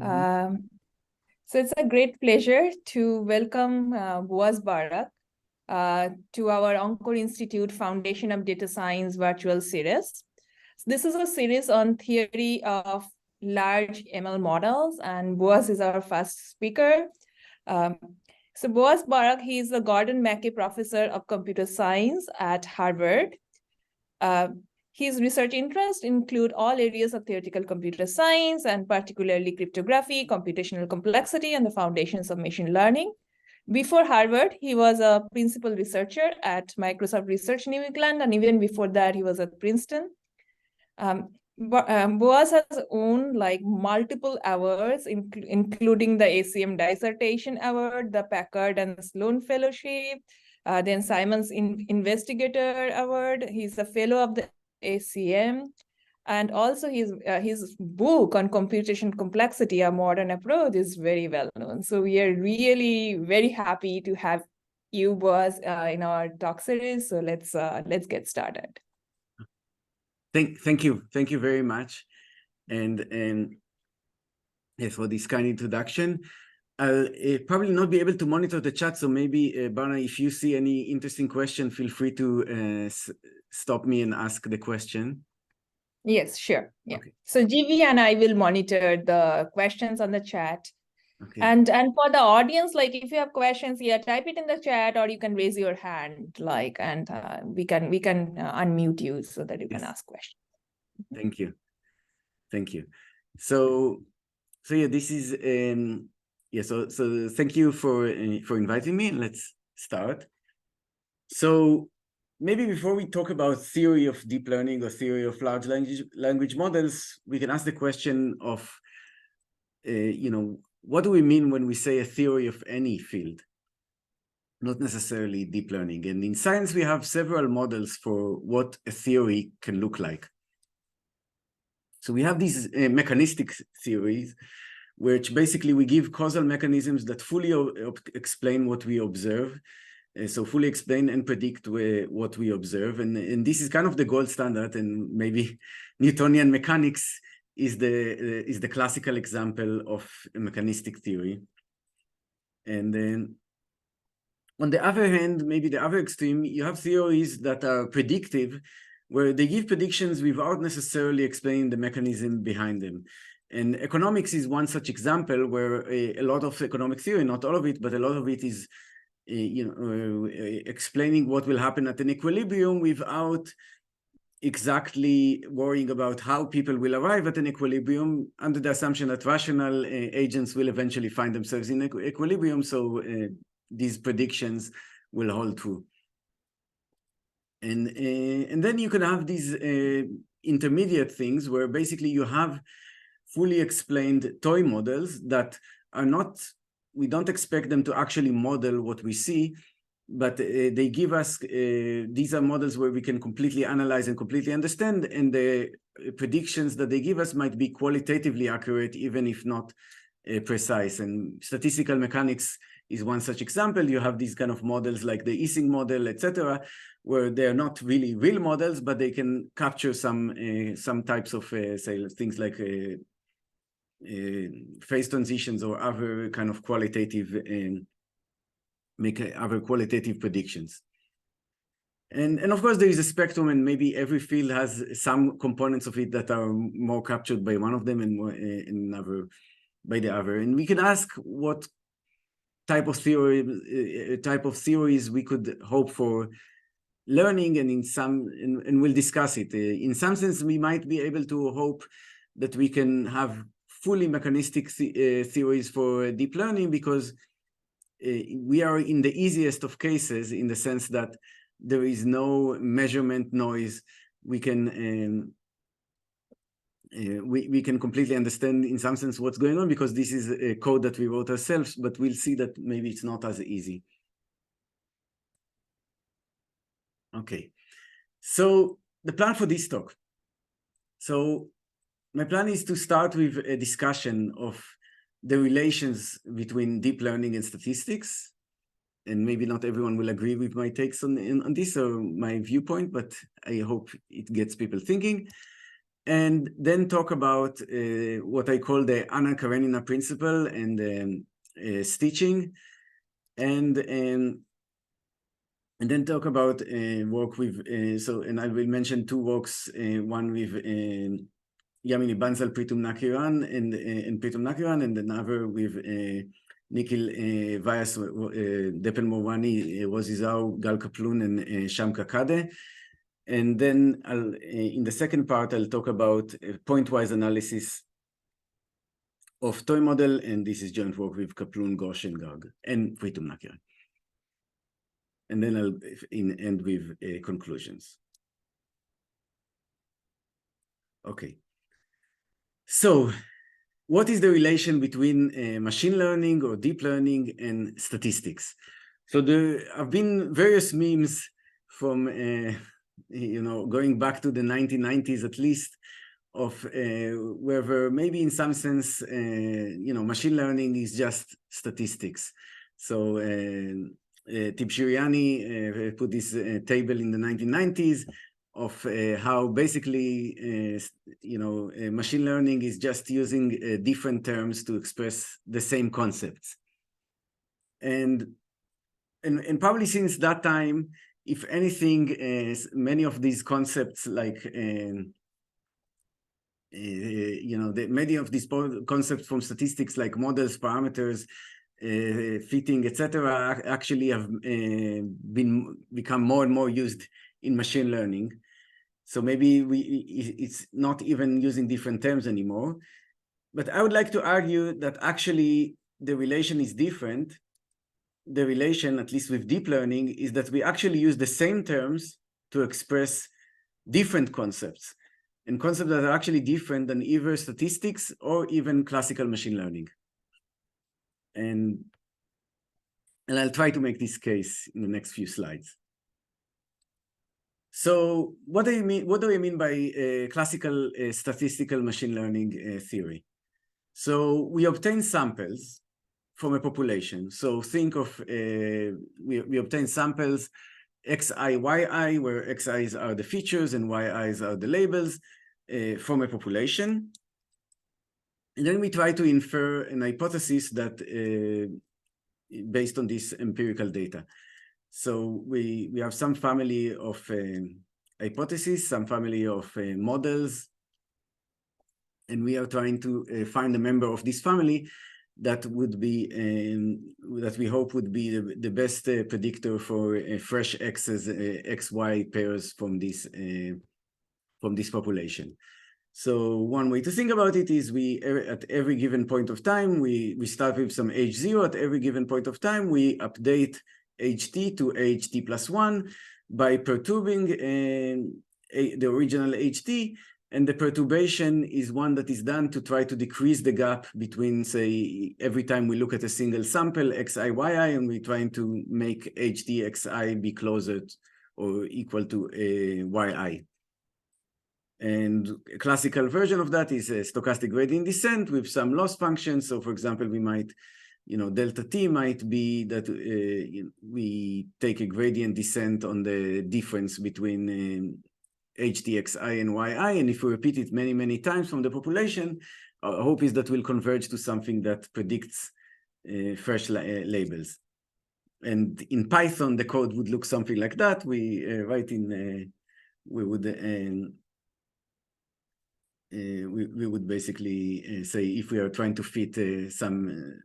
So it's a great pleasure to welcome Boaz Barak to our Encore Institute Foundation of Data Science virtual series. So this is a series on theory of large ML models, and Boaz is our first speaker. So Boaz Barak, he is the Gordon Mackey Professor of Computer Science at Harvard. His research interests include all areas of theoretical computer science, and particularly cryptography, computational complexity, and the foundations of machine learning. Before Harvard, he was a principal researcher at Microsoft Research New England, and even before that, he was at Princeton. Boaz has won like multiple awards, including the ACM Dissertation Award, the Packard and Sloan Fellowship, then Simon's Investigator Award. He's a fellow of the ACM, and also his book on computation complexity, A Modern Approach, is very well known. So we are really very happy to have you, Boaz, in our talk series. So let's get started. Thank you very much, and yes, for this kind introduction. I'll probably not be able to monitor the chat, so maybe Barna, if you see any interesting question, feel free to stop me and ask the question. Yes, sure. Yeah. Okay. So GV and I will monitor the questions on the chat. Okay. And for the audience, like if you have questions, type it in the chat, or you can raise your hand, like, and we can unmute you so that you can ask questions. Thank you. So yeah, this is so thank you for inviting me, and let's start. So maybe before we talk about theory of deep learning or theory of large language models, we can ask the question of what do we mean when we say a theory of any field, not necessarily deep learning. And in science, we have several models for what a theory can look like. So we have these mechanistic theories, which basically we give causal mechanisms that fully explain what we observe. So fully explain and predict what we observe. And this is kind of the gold standard, and maybe Newtonian mechanics is the classical example of a mechanistic theory. And then on the other hand, maybe the other extreme, you have theories that are predictive, where they give predictions without necessarily explaining the mechanism behind them. And economics is one such example, where a lot of economic theory, not all of it, but a lot of it is explaining what will happen at an equilibrium without exactly worrying about how people will arrive at an equilibrium, under the assumption that rational agents will eventually find themselves in equilibrium, so these predictions will hold true. And then you can have these intermediate things, where basically you have fully explained toy models that are not, we don't expect them to actually model what we see, but they give us, these are models where we can completely analyze and completely understand, and the predictions that they give us might be qualitatively accurate, even if not precise. And statistical mechanics is one such example. You have these kind of models like the Ising model, etc., where they're not really real models, but they can capture some types of, say, things like phase transitions or other kind of qualitative, make other qualitative predictions. And of course, there is a spectrum, and maybe every field has some components of it that are more captured by one of them and more another by the other. And we can ask what type of theories we could hope for learning, and and we'll discuss it. In some sense, we might be able to hope that we can have fully mechanistic theories for deep learning, because we are in the easiest of cases, in the sense that there is no measurement noise. We can we can completely understand, in some sense, what's going on, because this is a code that we wrote ourselves, but we'll see that maybe it's not as easy. Okay, so the plan for this talk. So my plan is to start with a discussion of the relations between deep learning and statistics. And maybe not everyone will agree with my takes on this or my viewpoint, but I hope it gets people thinking. and then talk about what I call the Anna Karenina principle and stitching, and then talk about work with, and I will mention two works, one with Yamini Bansal, Pritum Nakiran, and Pritum Nakiran, and another with Nikhil Vyas, Depel Morwani, Rosie Zhao, Gal Kaplun, and Sham Kakade. And then in the second part, I'll talk about point-wise analysis of toy model, and this is joint work with Kaplun, Gosh, and Garg, and Pritum Nakiran. And then I'll end with conclusions. Okay. So what is the relation between machine learning or deep learning and statistics? So there have been various memes from, going back to the 1990s at least, of whether maybe in some sense, machine learning is just statistics. So Tibshiriani put this table in the 1990s of how basically, machine learning is just using different terms to express the same concepts. And probably since that time, if anything, many of these concepts, like, many of these concepts from statistics, like models, parameters, fitting, etc., actually have become more and more used in machine learning. So maybe it's not even using different terms anymore. But I would like to argue that actually the relation is different. The relation, at least with deep learning, is that we actually use the same terms to express different concepts, and concepts that are actually different than either statistics or even classical machine learning. And I'll try to make this case in the next few slides. So what do you mean? What do I mean by classical statistical machine learning theory? So we obtain samples from a population. So think of we obtain samples xi, yi, where xi's are the features and yi's are the labels from a population. And then we try to infer an hypothesis that based on this empirical data. So we have some family of hypotheses, some family of models, and we are trying to find a member of this family that would be, that we hope would be the best predictor for fresh x's, xy pairs from this population. So one way to think about it is at every given point of time, we start with some h0. At every given point of time, we update ht to ht plus 1 by perturbing the original ht, and the perturbation is one that is done to try to decrease the gap between, say, every time we look at a single sample, xi, yi, and we're trying to make ht xi be closer or equal to yi. And a classical version of that is a stochastic gradient descent with some loss function. So for example, we might, delta t might be that we take a gradient descent on the difference between htxi and yi. And if we repeat it many, many times from the population, our hope is that we'll converge to something that predicts fresh labels. And in Python, the code would look something like that. We write in, we would basically say if we are trying to fit some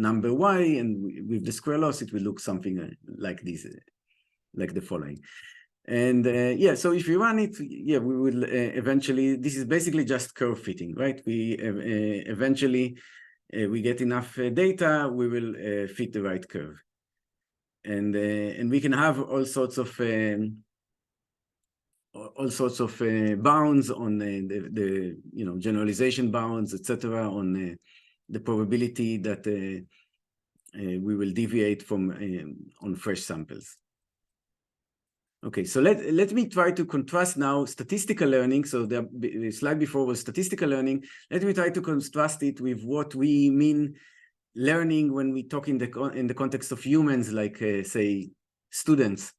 number y, and with the square loss, it will look something like this, like the following. And yeah, so if we run it, yeah, we will eventually, this is basically just curve fitting, right? We eventually, we get enough data, we will fit the right curve. And we can have all sorts of bounds on the generalization bounds, etc., on the probability that we will deviate from on fresh samples. Okay, so let me try to contrast now statistical learning. So the slide before was statistical learning. Let me try to contrast it with what we mean learning when we talk in the context of humans, like say students.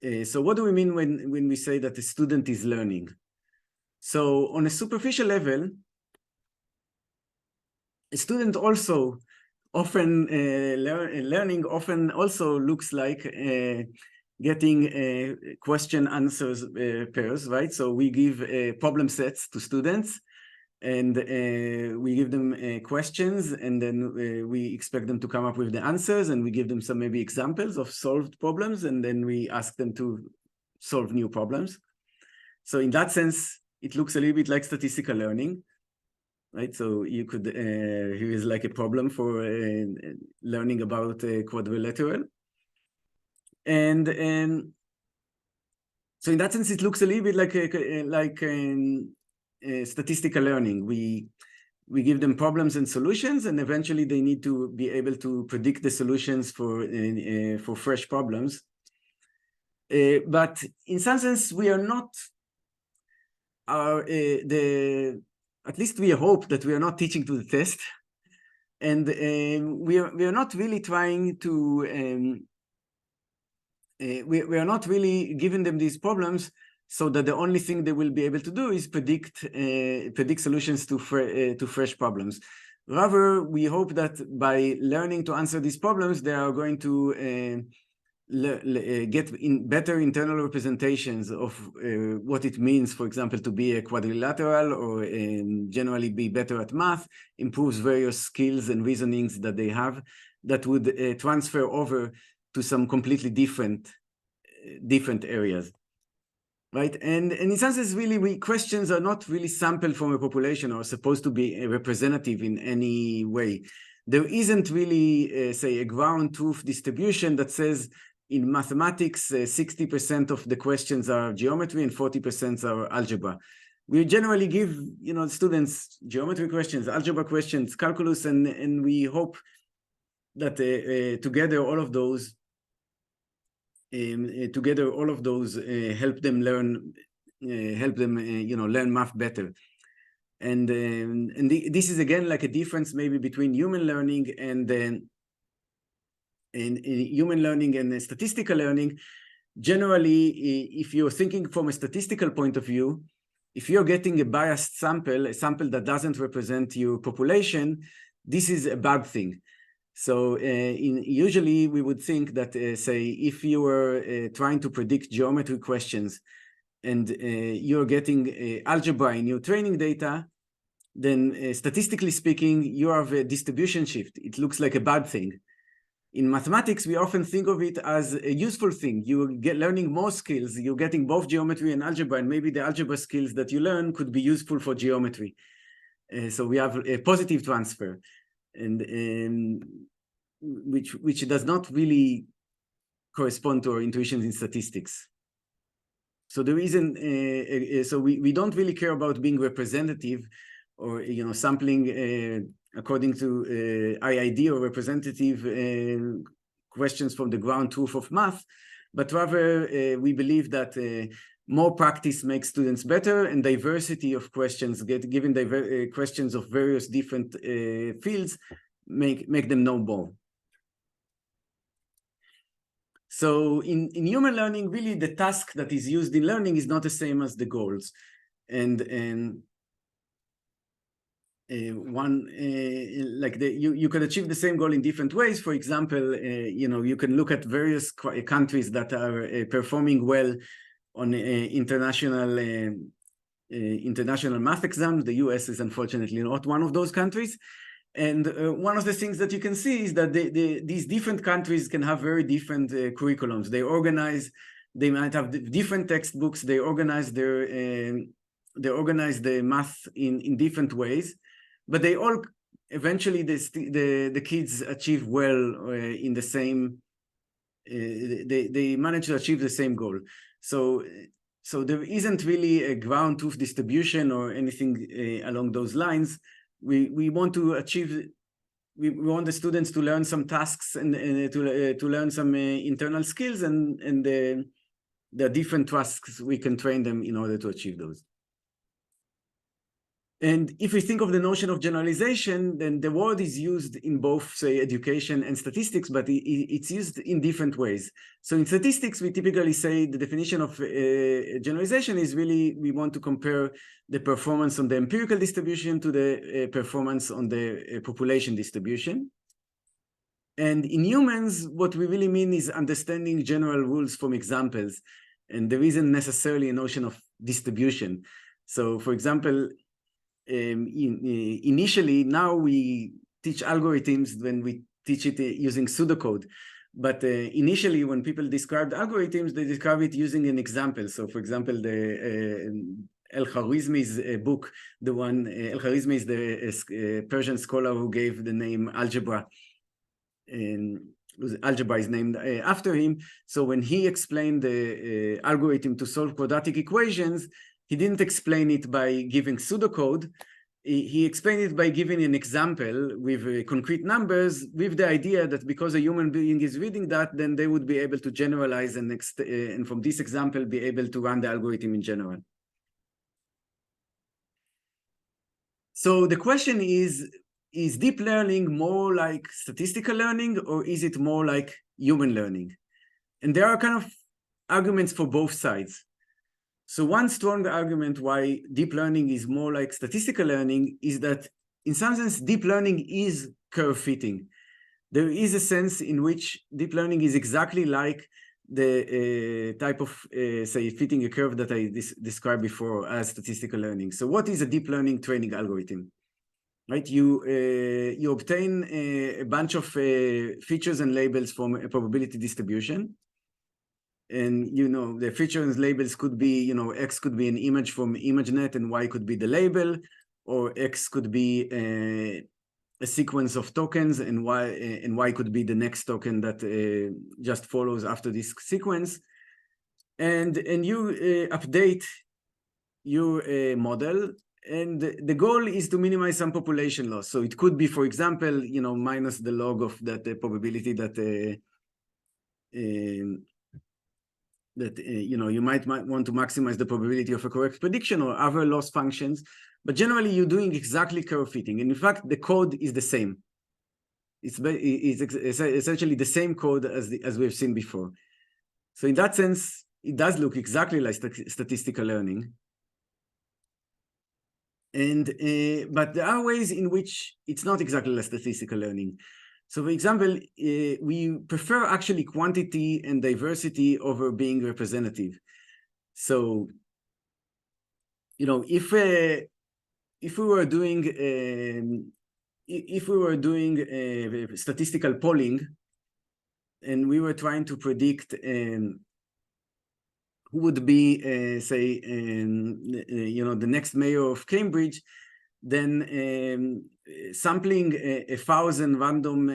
So what do we mean when we say that a student is learning? So on a superficial level, a student also often learning often also looks like getting question answers pairs, right? So we give problem sets to students, and we give them questions, and then we expect them to come up with the answers, and we give them some maybe examples of solved problems, and then we ask them to solve new problems. So in that sense, it looks a little bit like statistical learning, right? So you could, here is like a problem for learning about quadrilateral. And so in that sense, it looks a little bit like statistical learning. We give them problems and solutions, and eventually they need to be able to predict the solutions for fresh problems. But in some sense, we are not at least we hope that we are not teaching to the test, and we are not really trying to we are not really giving them these problems so that the only thing they will be able to do is predict solutions to fresh problems. Rather, we hope that by learning to answer these problems, they are going to get better internal representations of what it means, for example, to be a quadrilateral, or generally be better at math, improves various skills and reasonings that they have that would transfer over to some completely different areas, right? And in some sense, really, questions are not really sampled from a population or supposed to be representative in any way. There isn't really, say, a ground truth distribution that says in mathematics, 60% of the questions are geometry and 40% are algebra. We generally give, students geometry questions, algebra questions, calculus, and we hope that together all of those help them learn, learn math better. And this is again like a difference maybe between human learning and human learning and statistical learning. Generally, if you're thinking from a statistical point of view, if you're getting a biased sample, a sample that doesn't represent your population, this is a bad thing. So usually we would think that, say, if you were trying to predict geometry questions and you're getting algebra in your training data, then statistically speaking, you have a distribution shift. It looks like a bad thing. In mathematics, we often think of it as a useful thing. You get learning more skills. You're getting both geometry and algebra, and maybe the algebra skills that you learn could be useful for geometry. So we have a positive transfer, and which does not really correspond to our intuitions in statistics. So the reason, so we don't really care about being representative or sampling according to IID or representative questions from the ground truth of math, but rather we believe that more practice makes students better, and diversity of questions, given questions of various different fields, make them know more. So in human learning, really the task that is used in learning is not the same as the goals. And you can achieve the same goal in different ways. For example, you can look at various countries that are performing well on international math exams. The US is unfortunately not one of those countries. And one of the things that you can see is that these different countries can have very different curriculums. They might have different textbooks. They organize the math in different ways, but they all eventually the kids achieve well in the same. They manage to achieve the same goal. So there isn't really a ground truth distribution or anything along those lines. We want to achieve. We want the students to learn some tasks and to learn some internal skills, and the different tasks we can train them in order to achieve those. And if we think of the notion of generalization, then the word is used in both, say, education and statistics, but it's used in different ways. So in statistics, we typically say the definition of generalization is really, we want to compare the performance on the empirical distribution to the performance on the population distribution. And in humans, what we really mean is understanding general rules from examples. And there isn't necessarily a notion of distribution. So for example, initially, now we teach algorithms when we teach it using pseudocode. But initially, when people described algorithms, they describe it using an example. So for example, the El-Khwarizmi's book, the one, El-Khwarizmi is the Persian scholar who gave the name algebra. And algebra is named after him. So when he explained the algorithm to solve quadratic equations, he didn't explain it by giving pseudocode. He explained it by giving an example with concrete numbers, with the idea that because a human being is reading that, then they would be able to generalize and from this example be able to run the algorithm in general. So the question is deep learning more like statistical learning, or is it more like human learning? And there are kind of arguments for both sides. So one strong argument why deep learning is more like statistical learning is that in some sense, deep learning is curve fitting. There is a sense in which deep learning is exactly like the type of, say, fitting a curve that I described before as statistical learning. So what is a deep learning training algorithm? Right, you obtain a bunch of features and labels from a probability distribution. And, the features and labels could be, X could be an image from ImageNet and Y could be the label, or X could be a sequence of tokens and Y could be the next token that just follows after this sequence. And you update your model, and the goal is to minimize some population loss. So it could be, for example, minus the log of that probability that you might want to maximize the probability of a correct prediction or other loss functions. But generally, you're doing exactly curve fitting. And in fact, the code is the same. It's essentially the same code as we've seen before. So in that sense, it does look exactly like statistical learning. And but there are ways in which it's not exactly like statistical learning. So for example, we prefer actually quantity and diversity over being representative. So, if we were doing statistical polling, and we were trying to predict who would be, say, the next mayor of Cambridge, then sampling a thousand random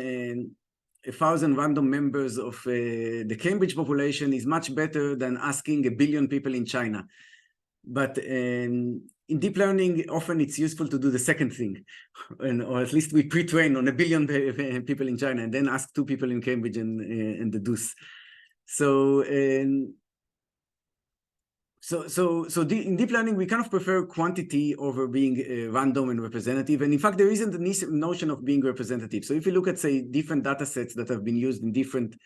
members of the Cambridge population is much better than asking 1 billion people in China. But in deep learning, often it's useful to do the second thing, or at least we pre-train on 1 billion people in China and then ask 2 people in Cambridge and deduce. So in deep learning, we kind of prefer quantity over being random and representative. And in fact, there isn't a notion of being representative. So if you look at, say, different data sets that have been used in different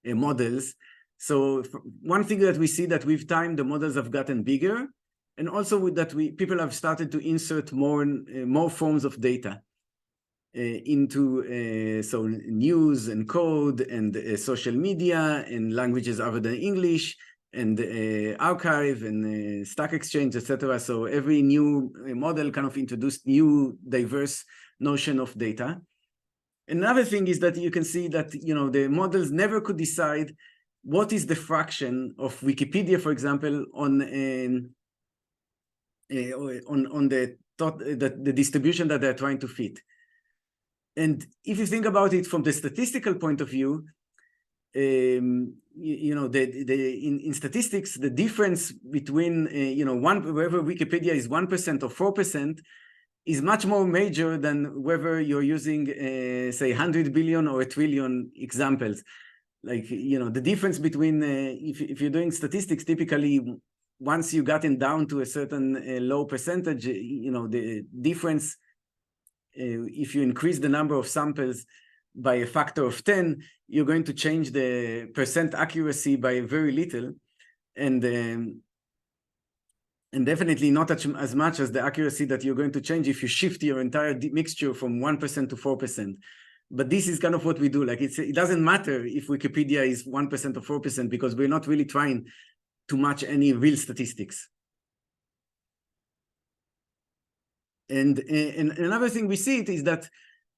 models, so one thing that we see that with time, the models have gotten bigger. And also with that, people have started to insert more forms of data into so news and code and social media and languages other than English, and archive and Stack Exchange, etc. So every new model kind of introduced new diverse notion of data. Another thing is that you can see that the models never could decide what is the fraction of Wikipedia, for example, on the distribution that they're trying to fit. And if you think about it from the statistical point of view, in statistics, the difference between whether Wikipedia is 1% or 4% is much more major than whether you're using say 100 billion or 1 trillion examples. Like the difference between if you're doing statistics, typically once you gotten down to a certain low percentage, the difference, if you increase the number of samples by a factor of 10, you're going to change the percent accuracy by very little, and definitely not as much as the accuracy that you're going to change if you shift your entire mixture from 1% to 4%. But this is kind of what we do. Like it doesn't matter if Wikipedia is 1% or 4%, because we're not really trying to match any real statistics. And another thing we see it is that,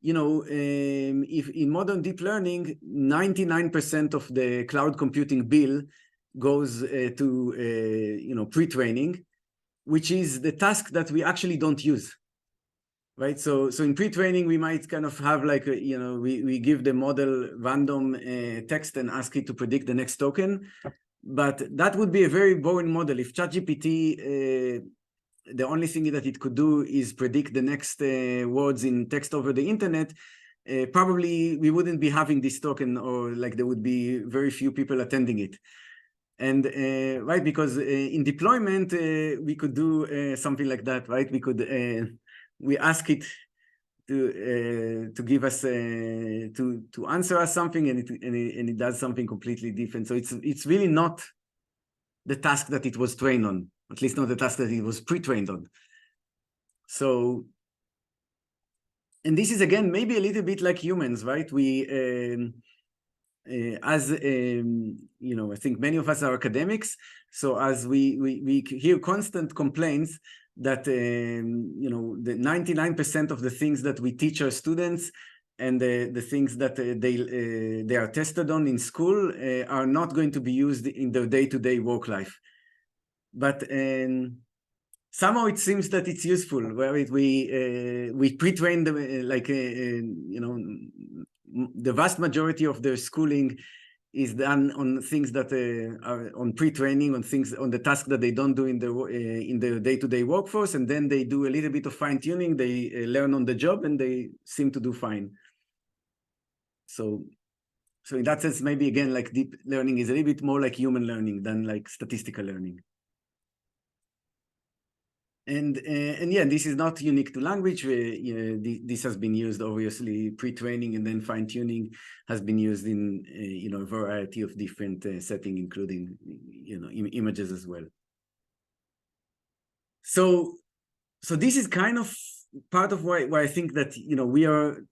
if in modern deep learning, 99% of the cloud computing bill goes to pre-training, which is the task that we actually don't use, right? So in pre-training, we might kind of have like we give the model random text and ask it to predict the next token, but that would be a very boring model. If ChatGPT, the only thing that it could do is predict the next words in text over the internet, probably we wouldn't be having this token, or like there would be very few people attending it. And right, because in deployment, we could do something like that, right? We could we ask it to give us to answer us something, and it does something completely different. So it's really not the task that it was trained on, at least not the task that it was pre-trained on. So, and this is again maybe a little bit like humans, right? We I think many of us are academics, so as we hear constant complaints that the 99% of the things that we teach our students and the things that they are tested on in school are not going to be used in their day-to-day work life. But somehow it seems that it's useful, where we pre-train them, the vast majority of their schooling is done on things that are on pre-training, on the tasks that they don't do in the day-to-day workforce, and then they do a little bit of fine-tuning. They learn on the job, and they seem to do fine. So in that sense, maybe again, like deep learning is a little bit more like human learning than like statistical learning. And yeah, this is not unique to language. This has been used, obviously, pre-training and then fine-tuning has been used in a variety of different settings, including images as well. So this is kind of part of why I think that we are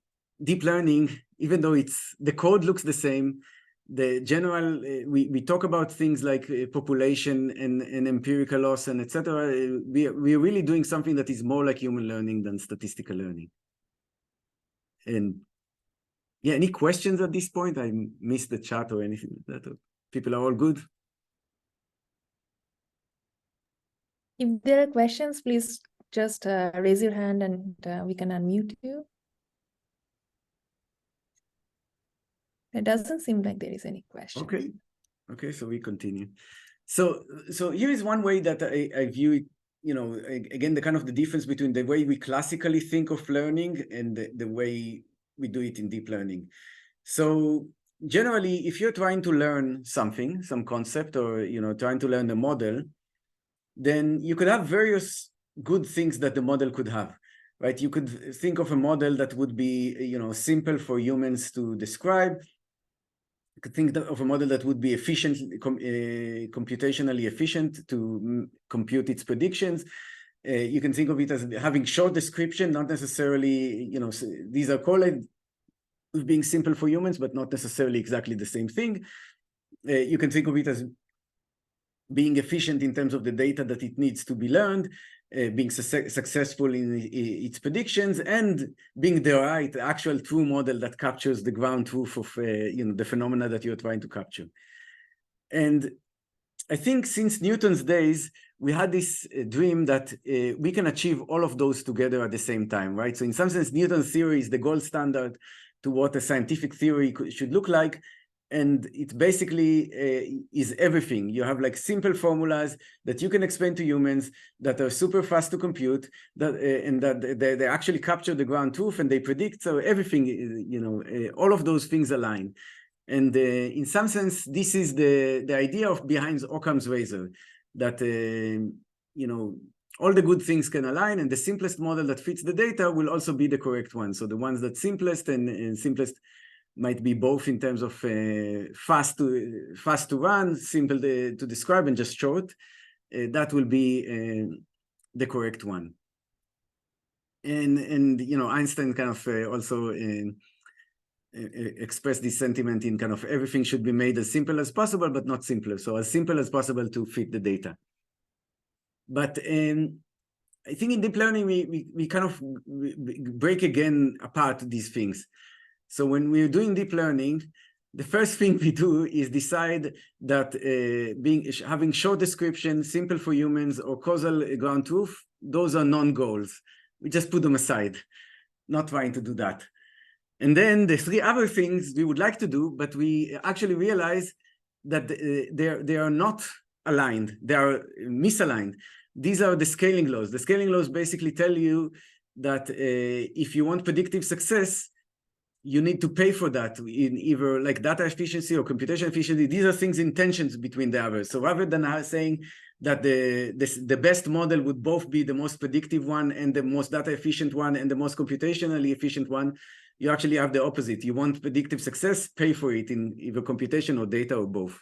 deep learning, even though the code looks the same. The general, we talk about things like population and empirical loss and etc. We're really doing something that is more like human learning than statistical learning. And yeah, any questions at this point? I missed the chat or anything like that. People are all good? If there are questions, please just raise your hand and we can unmute you. It doesn't seem like there is any question. Okay, so we continue. So here is one way that I view it, again, the kind of the difference between the way we classically think of learning and the way we do it in deep learning. So generally, if you're trying to learn something, some concept, or trying to learn a model, then you could have various good things that the model could have, right? You could think of a model that would be simple for humans to describe. You could think of a model that would be efficient, computationally efficient to compute its predictions. You can think of it as having short description, not necessarily, these are correlated with being simple for humans, but not necessarily exactly the same thing. You can think of it as being efficient in terms of the data that it needs to be learned, being successful in its predictions, and being the right, actual true model that captures the ground truth of the phenomena that you're trying to capture. And I think since Newton's days, we had this dream that we can achieve all of those together at the same time, right? So in some sense, Newton's theory is the gold standard to what a scientific theory should look like. And it basically is everything. You have like simple formulas that you can explain to humans that are super fast to compute, and that they actually capture the ground truth and they predict. So everything, all of those things align. And in some sense, this is the idea of behind Occam's razor. that, all the good things can align, and the simplest model that fits the data will also be the correct one. So the ones that simplest and simplest might be both in terms of fast to run, simple to describe, and just short. That will be the correct one. And Einstein kind of also expressed this sentiment in kind of everything should be made as simple as possible, but not simpler. So as simple as possible to fit the data. But I think in deep learning, we kind of break again apart these things. So when we're doing deep learning, the first thing we do is decide that having short description, simple for humans, or causal ground truth, those are non-goals. We just put them aside, not trying to do that. And then the three other things we would like to do, but we actually realize that they are not aligned, they are misaligned. These are the scaling laws. The scaling laws basically tell you that if you want predictive success, you need to pay for that in either like data efficiency or computation efficiency. These are things in tensions between the others. So rather than saying that the best model would both be the most predictive one and the most data efficient one and the most computationally efficient one, you actually have the opposite. You want predictive success, pay for it in either computation or data or both.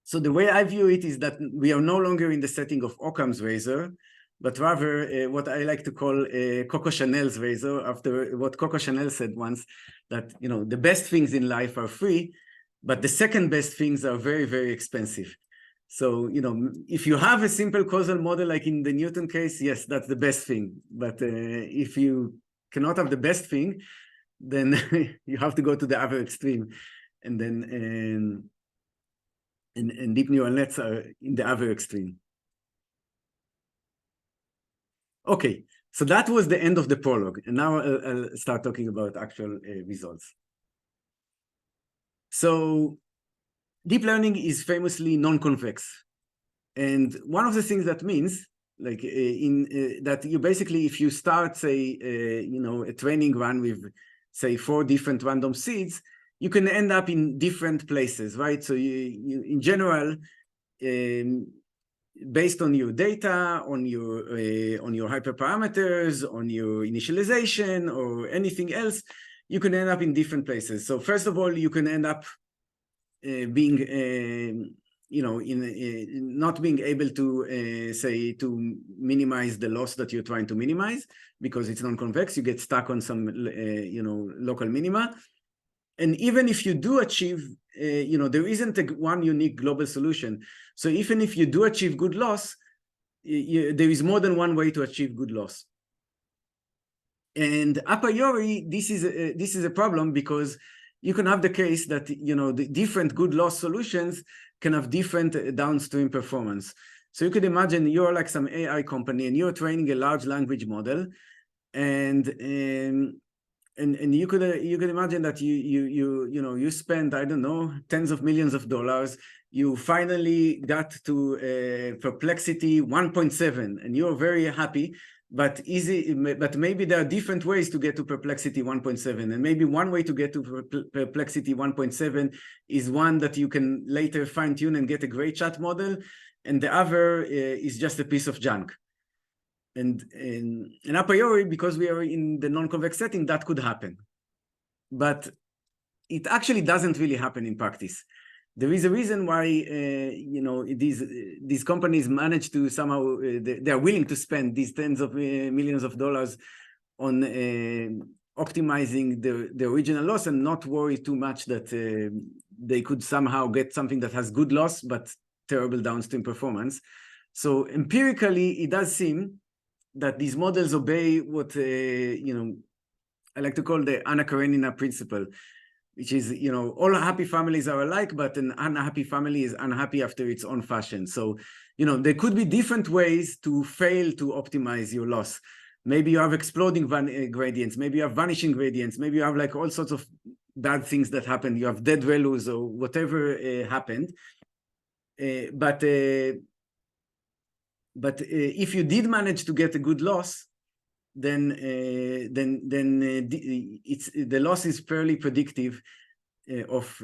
So the way I view it is that we are no longer in the setting of Occam's razor, but rather what I like to call Coco Chanel's razor, after what Coco Chanel said once, that the best things in life are free, but the second best things are very, very expensive. So if you have a simple causal model like in the Newton case, yes, that's the best thing. But if you cannot have the best thing, then you have to go to the other extreme, and then and deep neural nets are in the other extreme. Okay, so that was the end of the prologue, and now I'll start talking about actual results. So deep learning is famously non-convex, and one of the things that means, like that you basically, if you start, say, a training run with, say, 4 different random seeds, you can end up in different places, right? So you in general, based on your data, on your hyperparameters, on your initialization, or anything else, you can end up in different places. So first of all, you can end up being, not being able to, say, to minimize the loss that you're trying to minimize, because it's non-convex. You get stuck on some, local minima. And even if you do achieve, there isn't one unique global solution. So even if you do achieve good loss, there is more than one way to achieve good loss. And a priori, this is a problem, because you can have the case that the different good loss solutions can have different downstream performance. So you could imagine you're like some AI company and you're training a large language model, and you could imagine that you spend, I don't know, tens of millions of dollars. You finally got to perplexity 1.7, and you're very happy. But maybe there are different ways to get to perplexity 1.7, and maybe one way to get to perplexity 1.7 is one that you can later fine tune and get a great chat model, and the other is just a piece of junk. And a priori, because we are in the non-convex setting, that could happen. But it actually doesn't really happen in practice. There is a reason why these companies manage to somehow, they are willing to spend these tens of millions of dollars on optimizing the original loss, and not worry too much that they could somehow get something that has good loss but terrible downstream performance. So empirically, it does seem that these models obey what I like to call the Anna Karenina principle, which is, all happy families are alike, but an unhappy family is unhappy after its own fashion. So, there could be different ways to fail to optimize your loss. Maybe you have exploding gradients, maybe you have vanishing gradients, maybe you have like all sorts of bad things that happen. You have dead values or whatever happened. But if you did manage to get a good loss, then the loss is fairly predictive of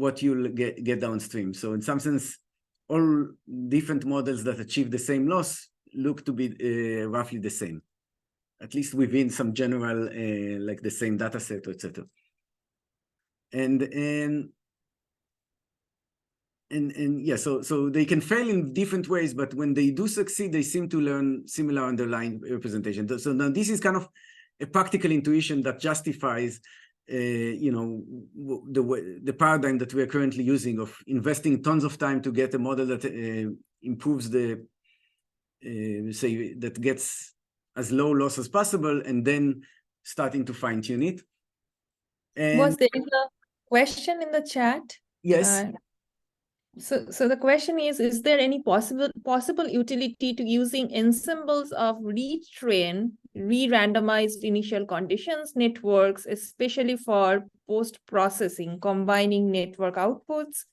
what you'll get downstream. So in some sense, all different models that achieve the same loss look to be roughly the same, at least within some general, like the same data set, etc. And yeah, so they can fail in different ways, but when they do succeed, they seem to learn similar underlying representation. So now this is kind of a practical intuition that justifies, the paradigm that we are currently using of investing tons of time to get a model that improves the, say, that gets as low loss as possible, and then starting to fine tune it. And there is a question in the chat? yes. So the question is there any possible utility to using ensembles of retrain, re-randomized initial conditions networks, especially for post-processing, combining network outputs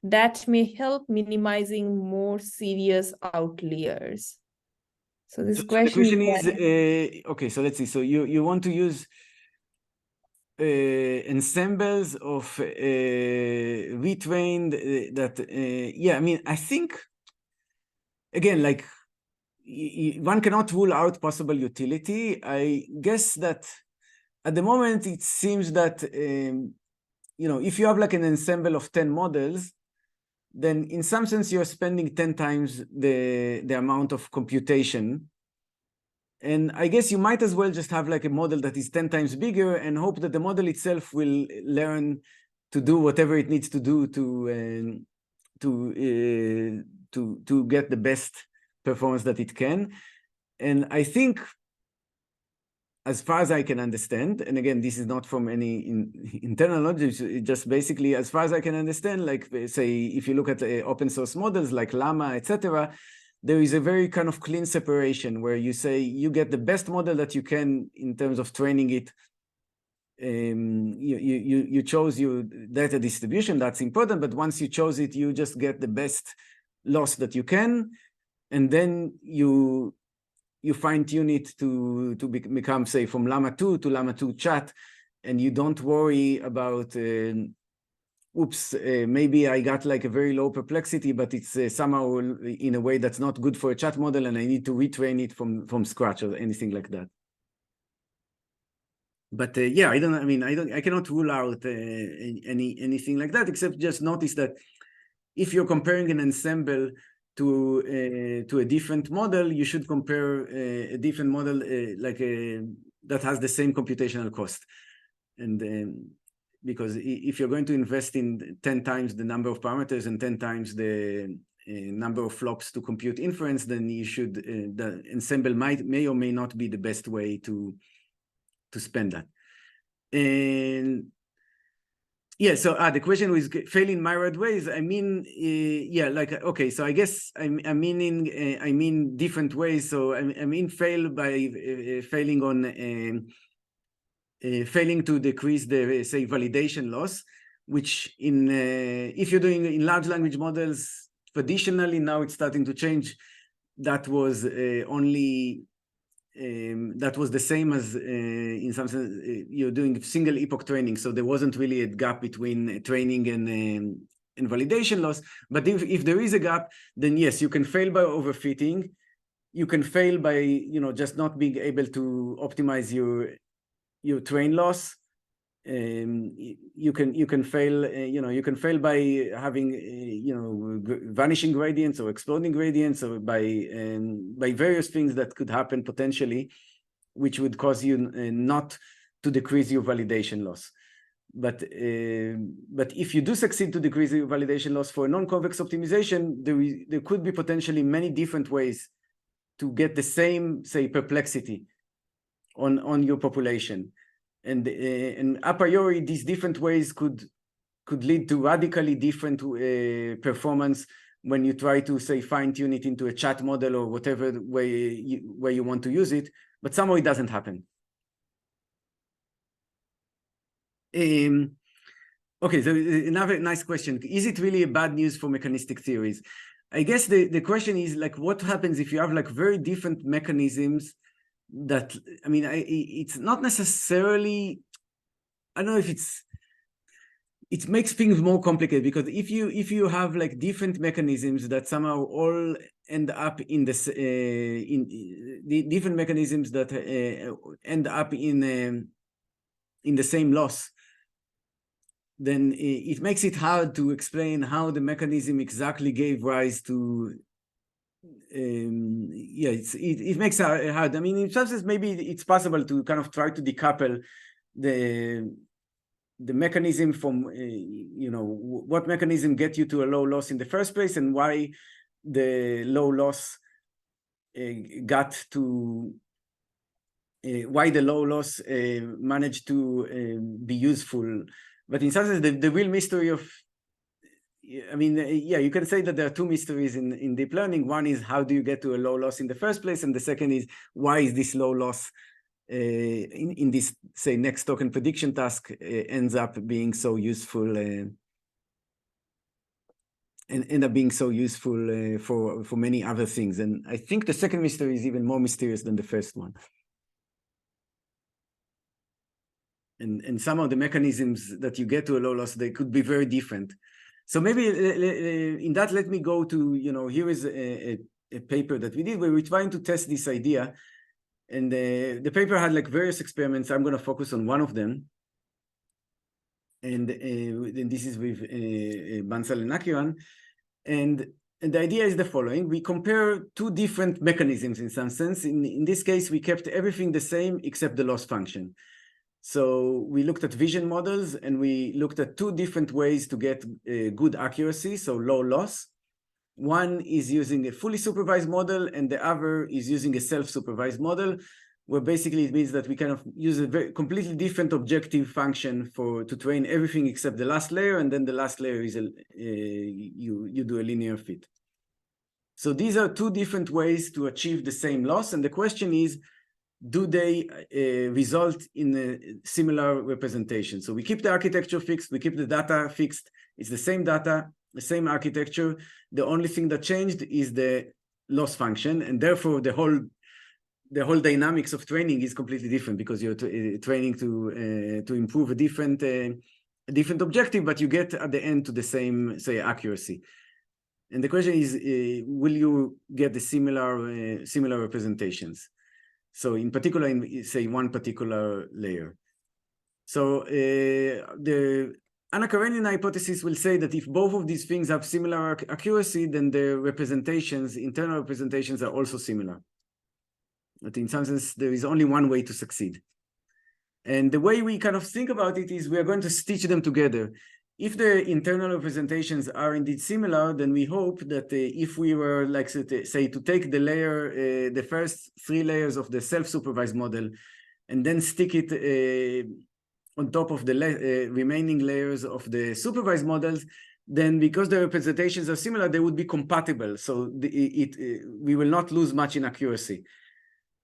that may help minimizing more serious outliers? So this So the question question is, okay, so let's see. So you want to use ensembles of retrained yeah, I mean, I think, again, like one cannot rule out possible utility. I guess that at the moment, it seems that, if you have like an ensemble of 10 models, then in some sense, you're spending 10 times the amount of computation. And I guess you might as well just have like a model that is 10 times bigger and hope that the model itself will learn to do whatever it needs to do to get the best performance that it can. And I think, as far as I can understand, and again, this is not from any internal knowledge, it just basically, as far as I can understand, like say, if you look at open source models like Llama, etc., there is a very kind of clean separation where you say you get the best model that you can in terms of training it. You chose your data distribution, that's important, but once you chose it, you just get the best loss that you can, and then you fine tune it to become, say, from Llama 2 to Llama 2 chat, and you don't worry about oops, maybe I got like a very low perplexity, but it's somehow in a way that's not good for a chat model, and I need to retrain it from scratch or anything like that. But yeah, I cannot rule out anything like that, except just notice that if you're comparing an ensemble to a different model, you should compare a different model that has the same computational cost. And because if you're going to invest in 10 times the number of parameters and 10 times the number of flops to compute inference, then you should, the ensemble may or may not be the best way to spend that. And yeah, so the question was fail in myriad ways. I mean, yeah, like, okay, so I guess I mean different ways. So I mean fail by failing on failing to decrease the, say, validation loss, which if you're doing in large language models, traditionally, now it's starting to change. That was only, that was the same as, in some sense, you're doing single epoch training. So there wasn't really a gap between training and validation loss. But if there is a gap, then yes, you can fail by overfitting. You can fail by, just not being able to optimize your train loss. You can fail, you can fail by having, vanishing gradients or exploding gradients, or by various things that could happen potentially, which would cause you not to decrease your validation loss. But if you do succeed to decrease your validation loss for non-convex optimization, there could be potentially many different ways to get the same, say, perplexity on your population. And a priori, these different ways could lead to radically different performance when you try to, say, fine-tune it into a chat model or whatever way you want to use it, but somehow it doesn't happen. Okay, so another nice question. Is it really a bad news for mechanistic theories? I guess the question is, like, what happens if you have like very different mechanisms that, I mean, it's not necessarily, I don't know if it's, it makes things more complicated, because if you have like different mechanisms that somehow all end up in this the different mechanisms that end up in the same loss, then it makes it hard to explain how the mechanism exactly gave rise to. Yeah, it makes it hard. I mean, in some sense, maybe it's possible to kind of try to decouple the mechanism from, what mechanism get you to a low loss in the first place, and why the low loss got to, why the low loss managed to be useful. But in some sense, the real mystery of, I mean, yeah, you can say that there are two mysteries in deep learning. One is how do you get to a low loss in the first place? And the second is, why is this low loss in this, say, next token prediction task ends up being so useful and end up being so useful for many other things. And I think the second mystery is even more mysterious than the first one. And some of the mechanisms that you get to a low loss, they could be very different. So maybe in that, let me go to, here is a paper that we did where we're trying to test this idea. And the paper had like various experiments. I'm going to focus on one of them. And this is with Bansal and Akiran. And the idea is the following. We compare two different mechanisms in some sense. In this case, we kept everything the same except the loss function. So we looked at vision models, and we looked at two different ways to get good accuracy, so low loss. One is using a fully supervised model, and the other is using a self-supervised model, where basically it means that we kind of use a completely different objective function to train everything except the last layer, and then the last layer is you do a linear fit. So these are two different ways to achieve the same loss, and the question is, do they result in a similar representation? So we keep the architecture fixed, we keep the data fixed. It's the same data, the same architecture. The only thing that changed is the loss function, and therefore the whole dynamics of training is completely different, because you're training to improve a different objective, but you get at the end to the same, say, accuracy. And the question is, will you get the similar representations? So in particular, in, say, one particular layer. So the Anna Karenina hypothesis will say that if both of these things have similar accuracy, then the representations, internal representations, are also similar. But in some sense, there is only one way to succeed. And the way we kind of think about it is we are going to stitch them together. If the internal representations are indeed similar, then we hope that if we were, like, say, to take the layer, the first 3 layers of the self-supervised model, and then stick it on top of the remaining layers of the supervised models, then because the representations are similar, they would be compatible. So we will not lose much in accuracy.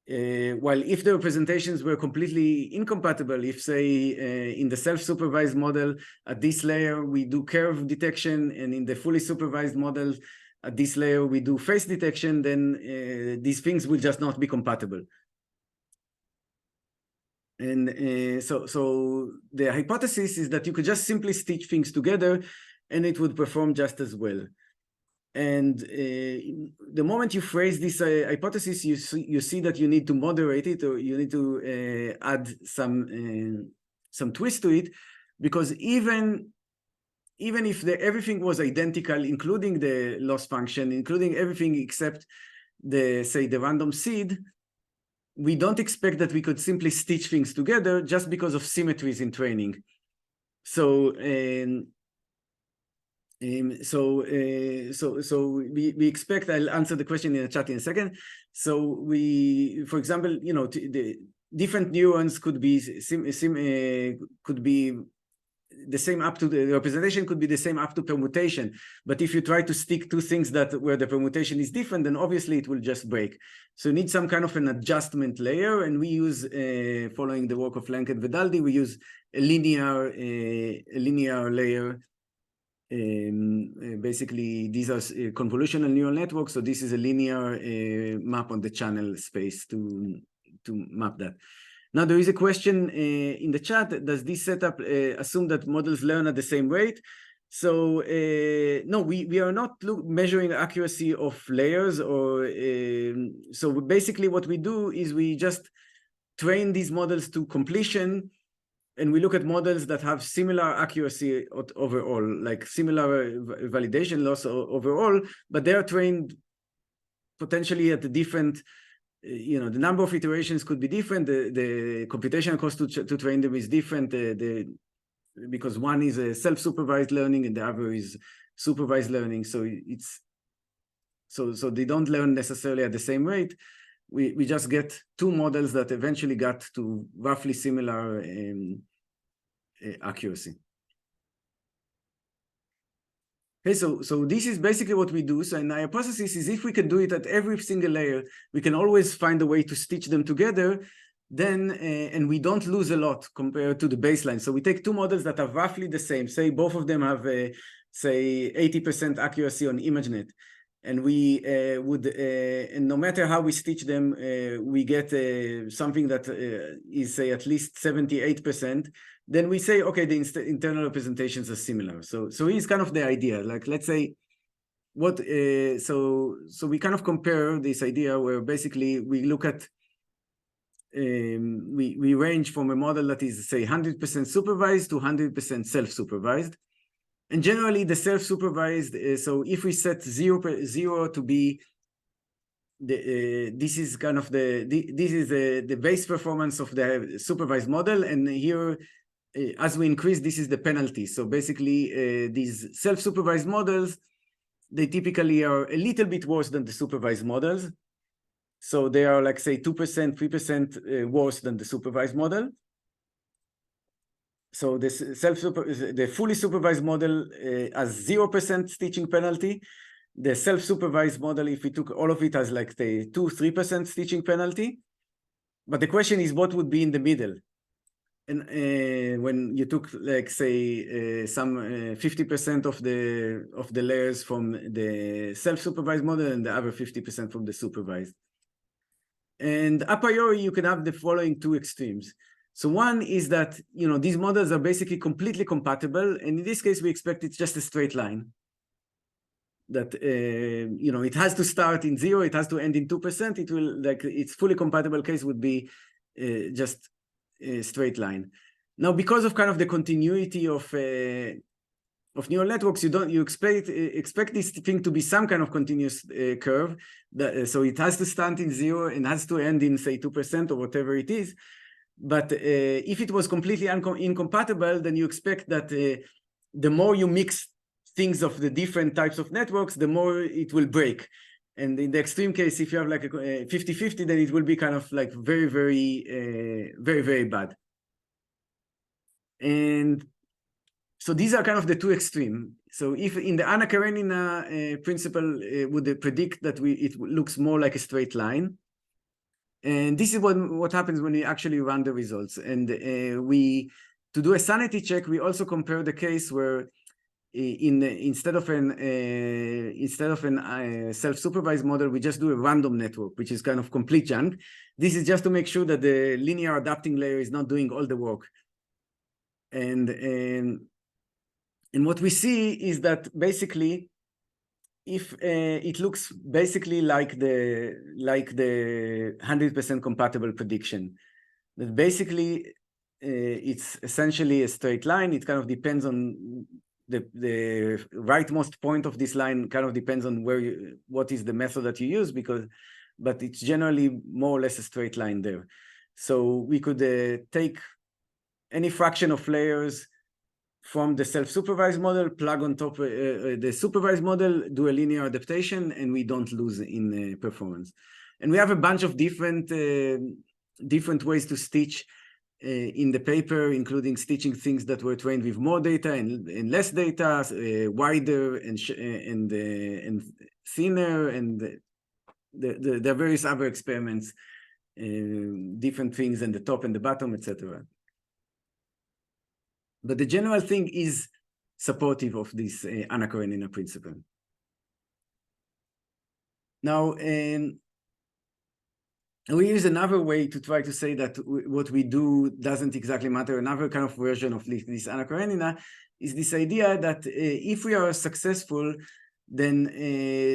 While if the representations were completely incompatible, if, say, in the self-supervised model, at this layer, we do curve detection, and in the fully supervised model, at this layer, we do face detection, then these things will just not be compatible. And so the hypothesis is that you could just simply stitch things together, and it would perform just as well. And the moment you phrase this hypothesis, you see that you need to moderate it, or you need to add some twist to it, because even if everything was identical, including the loss function, including everything except the random seed, we don't expect that we could simply stitch things together just because of symmetries in training. So we expect, I'll answer the question in the chat in a second. So for example, the different neurons could be the same up to the representation could be the same up to permutation. But if you try to stick two things where the permutation is different, then obviously it will just break. So you need some kind of an adjustment layer, and we use, following the work of Lenk and Vedaldi, we use a linear layer. Basically, these are convolutional neural networks, so this is a linear map on the channel space to map that. Now, there is a question in the chat, does this setup assume that models learn at the same rate? So no, we are not measuring accuracy of layers, or so basically what we do is we just train these models to completion, and we look at models that have similar accuracy overall, like similar validation loss overall, but they are trained potentially at a different, the number of iterations could be different. The computational cost to train them is different. Because one is a self-supervised learning and the other is supervised learning. So so they don't learn necessarily at the same rate. We just get two models that eventually got to roughly similar accuracy. Okay, so this is basically what we do. So in our hypothesis is if we can do it at every single layer, we can always find a way to stitch them together. Then, and we don't lose a lot compared to the baseline. So we take two models that are roughly the same. Say both of them have, say, 80% accuracy on ImageNet. And we would, and no matter how we stitch them, we get something that is, say, at least 78%. Then we say, okay, the internal representations are similar. So here's kind of the idea. Like, let's say, what, so we kind of compare this idea where basically we look at, we range from a model that is, say, 100% supervised to 100% self-supervised. And generally, the self-supervised, so if we set zero to be, this is kind of the base performance of the supervised model. And here, as we increase, this is the penalty. So basically, these self-supervised models, they typically are a little bit worse than the supervised models. So they are like, say, 2%, 3% worse than the supervised model. So the fully supervised model has 0% stitching penalty. The self-supervised model, if we took all of it, has like the 2-3% stitching penalty. But the question is, what would be in the middle? And when you took, like, say, some 50% of the layers from the self-supervised model and the other 50% from the supervised. And a priori, you can have the following two extremes. So one is that, these models are basically completely compatible. And in this case, we expect it's just a straight line. That, it has to start in 0, it has to end in 2%. It will, like, its fully compatible case would be just a straight line. Now, because of kind of the continuity of neural networks, you expect this thing to be some kind of continuous curve. So it has to start in 0 and has to end in, say, 2% or whatever it is. But if it was completely incompatible, then you expect that the more you mix things of the different types of networks, the more it will break. And in the extreme case, if you have like a 50-50, then it will be kind of like very, very, very, very bad. And so these are kind of the two extremes. So if in the Anna Karenina principle would predict that it looks more like a straight line. And this is what happens when we actually run the results. And to do a sanity check, we also compare the case where instead of an self-supervised model, we just do a random network, which is kind of complete junk. This is just to make sure that the linear adapting layer is not doing all the work. And what we see is that basically, if it looks basically like the 100% compatible prediction, that basically it's essentially a straight line. It kind of depends on the rightmost point of this line. Kind of depends on what is the method that you use, but it's generally more or less a straight line there. So we could take any fraction of layers from the self-supervised model, plug on top the supervised model, do a linear adaptation, and we don't lose in performance. And we have a bunch of different ways to stitch in the paper, including stitching things that were trained with more data and less data, wider and thinner, and there are various other experiments, different things in the top and the bottom, etc. But the general thing is supportive of this Anna Karenina principle. Now, And we use another way to try to say that what we do doesn't exactly matter. Another kind of version of this Anna Karenina is this idea that if we are successful, then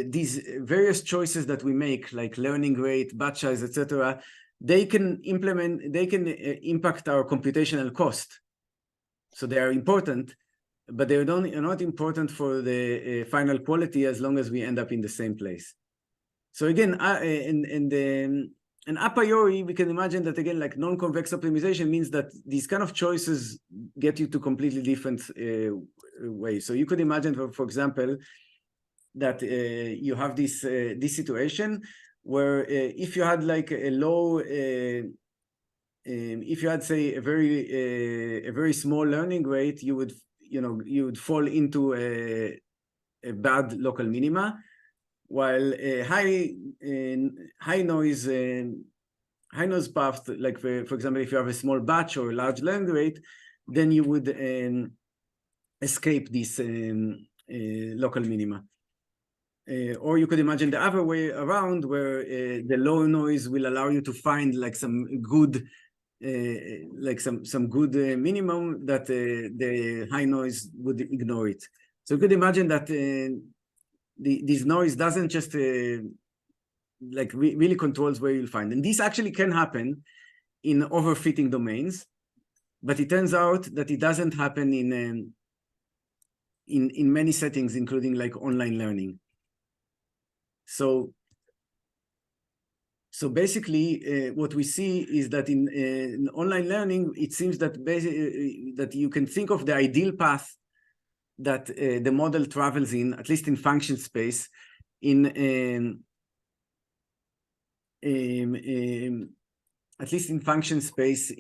these various choices that we make, like learning rate, batch size, etc., they can impact our computational cost. So they are important, but they are not important for the final quality as long as we end up in the same place. So again, and a priori, we can imagine that again, like non-convex optimization means that these kind of choices get you to completely different ways. So you could imagine, for example, that you have this situation where if you had like a low, if you had say a very small learning rate, you would fall into a bad local minima, while high noise path, like for example, if you have a small batch or a large learning rate, then you would escape this local minima. Or you could imagine the other way around, where the low noise will allow you to find like some good minimum that the high noise would ignore it. So you could imagine that this noise doesn't just really controls where you'll find. And this actually can happen in overfitting domains, but it turns out that it doesn't happen in many settings, including like online learning. So basically, what we see is that in online learning, it seems that that you can think of the ideal path that the model travels in, at least in function space, at least in function space that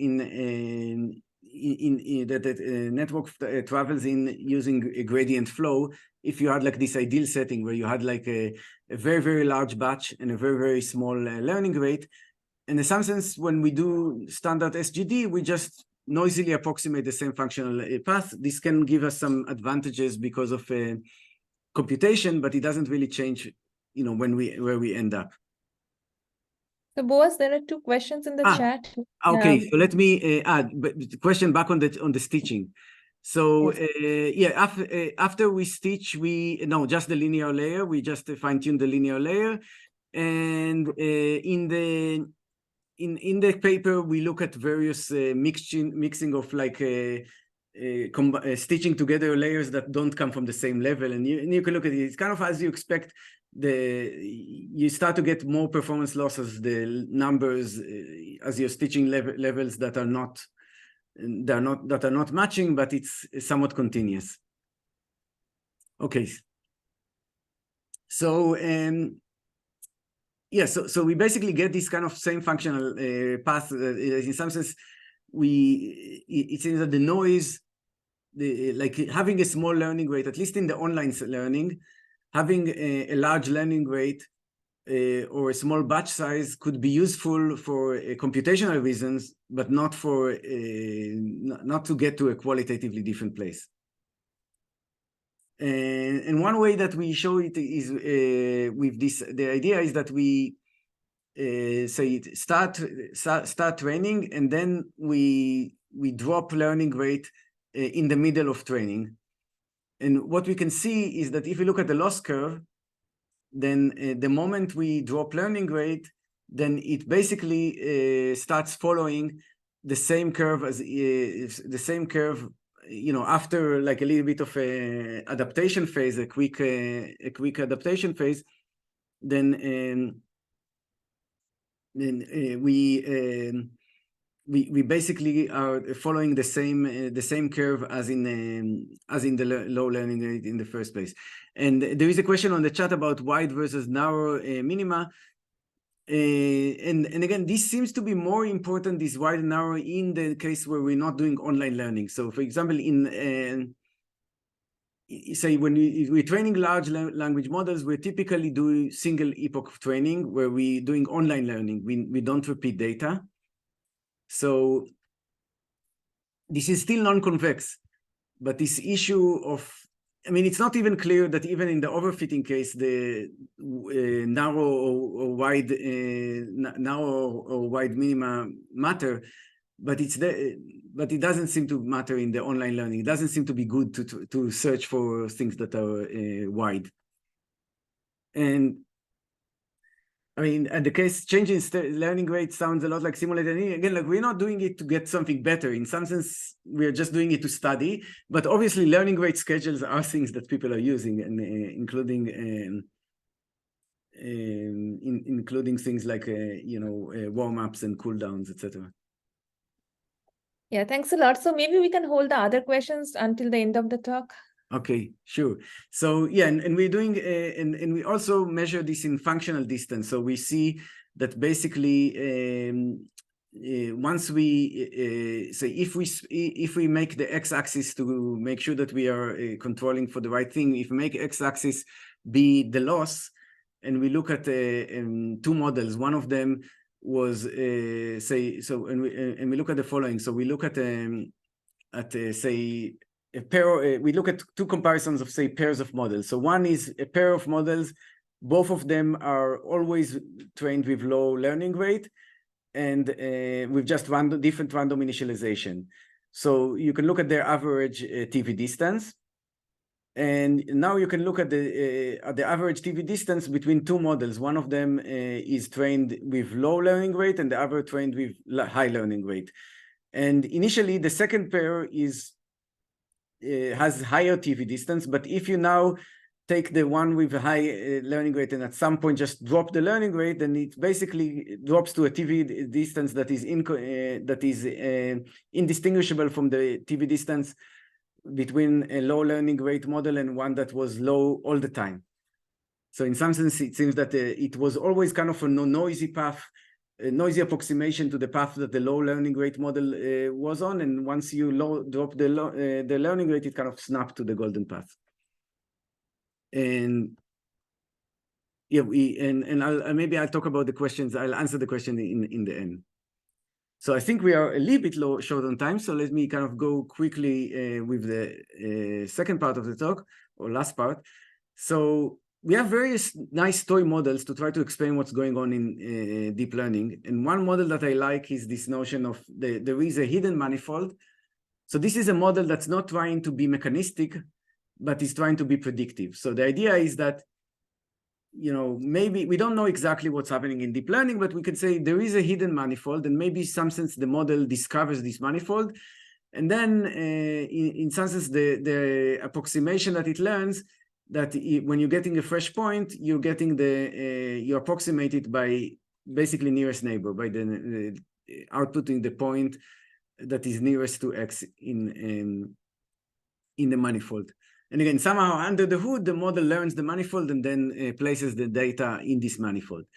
the network travels in using a gradient flow. If you had like this ideal setting where you had like a very, very large batch and a very, very small learning rate. And in some sense, when we do standard SGD, we just noisily approximate the same functional path. This can give us some advantages because of computation, but it doesn't really change, where we end up. So Boaz, there are two questions in the chat. Okay, so let me add the question back on the stitching. So yes. After we stitch, just the linear layer. We just fine-tune the linear layer, and in the paper we look at various mixing of like stitching together layers that don't come from the same level, and you can look at it. It's kind of as you expect. You start to get more performance losses, the numbers as you're stitching levels that are not matching, but it's somewhat continuous. Okay. So so we basically get this kind of same functional path. In some sense, it seems that the noise, like having a small learning rate, at least in the online learning, having a large learning rate or a small batch size could be useful for computational reasons, but not for not to get to a qualitatively different place. And one way that we show it is with this. The idea is that we say start training, and then we drop learning rate in the middle of training. And what we can see is that if you look at the loss curve, then the moment we drop learning rate, then it basically starts following the same curve as after like a little bit of a adaptation phase, a quick adaptation phase, then we basically are following the same curve as in the low learning rate in the first place. And there is a question on the chat about wide versus narrow minima. And again, this seems to be more important, this wide and narrow, in the case where we're not doing online learning. So for example, say when we're training large language models, we typically do single epoch of training where we're doing online learning. We don't repeat data. So this is still non-convex, but this issue of I mean, it's not even clear that even in the overfitting case, the narrow or wide minima matter, but but it doesn't seem to matter in the online learning. It doesn't seem to be good to search for things that are wide. And I mean, and the case changing learning rate sounds a lot like simulated learning. Again, like we're not doing it to get something better. In some sense, we're just doing it to study. But obviously, learning rate schedules are things that people are using, and including things like warm-ups and cooldowns, etc. Yeah, thanks a lot. So maybe we can hold the other questions until the end of the talk. Okay, sure. So yeah, and we're doing, and we also measure this in functional distance. So we see that basically, once we say if we make the x-axis to make sure that we are controlling for the right thing, if we make x-axis be the loss, and we look at two models, one of them was and we look at the following. So we look at say a pair. We look at two comparisons of, say, pairs of models. So one is a pair of models. Both of them are always trained with low learning rate and with just different random initialization. So you can look at their average TV distance. And now you can look at the average TV distance between two models. One of them is trained with low learning rate and the other trained with high learning rate. And initially, the second pair has higher TV distance, but if you now take the one with a high learning rate and at some point just drop the learning rate, then it basically drops to a TV distance that is indistinguishable from the TV distance between a low learning rate model and one that was low all the time. So in some sense, it seems that it was always kind of a noisy path, a noisy approximation to the path that the low learning rate model was on, and once you drop the learning rate, it kind of snapped to the golden path. And yeah, maybe I'll talk about the questions. I'll answer the question in the end. So I think we are a little bit short on time, so let me kind of go quickly with the second part of the talk, or last part. So we have various nice toy models to try to explain what's going on in deep learning. And one model that I like is this notion of there is a hidden manifold. So this is a model that's not trying to be mechanistic, but is trying to be predictive. So the idea is that, maybe we don't know exactly what's happening in deep learning, but we could say there is a hidden manifold, and maybe in some sense the model discovers this manifold. And then in some sense, the approximation that it learns, that when you're getting a fresh point, you're getting you approximate it by basically nearest neighbor, by the outputting the point that is nearest to X in the manifold. And again, somehow under the hood, the model learns the manifold and then places the data in this manifold.